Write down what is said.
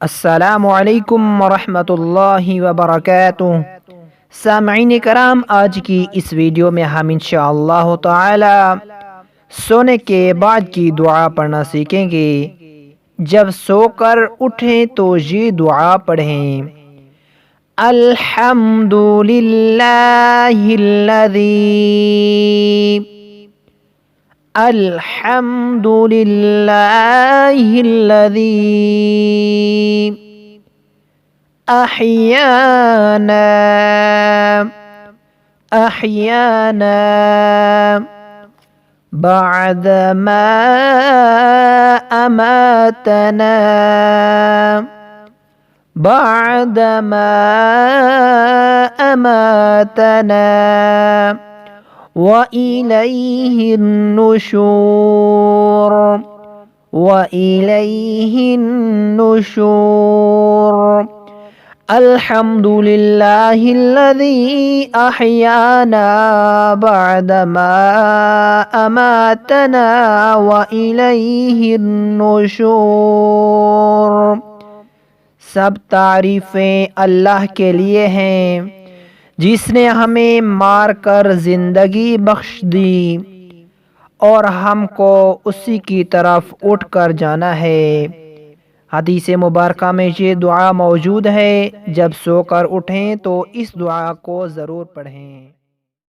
अस्सलामु अलैकुम वरहमतुल्लाहि वबरकातुह। सामईन कराम, आज की इस वीडियो में हम इंशाअल्लाह ताला सोने के बाद की दुआ पढ़ना सीखेंगे। जब सोकर उठें तो ये दुआ पढ़ें। अल्हम्दुलिल्लाहिल्लज़ी अहयाना बअदमा अमातना व इलैहिन नुशूर। अल्हम्दुलिल्लाहिल्लज़ी अहयाना बअदमा अमातना व इलैहिन नुशूर। सब तारीफ़ें अल्लाह के लिए हैं जिसने हमें मार कर ज़िंदगी बख्श दी और हमको उसी की तरफ उठ कर जाना है। हदीस मुबारका में ये दुआ मौजूद है। जब सोकर उठें तो इस दुआ को ज़रूर पढ़ें।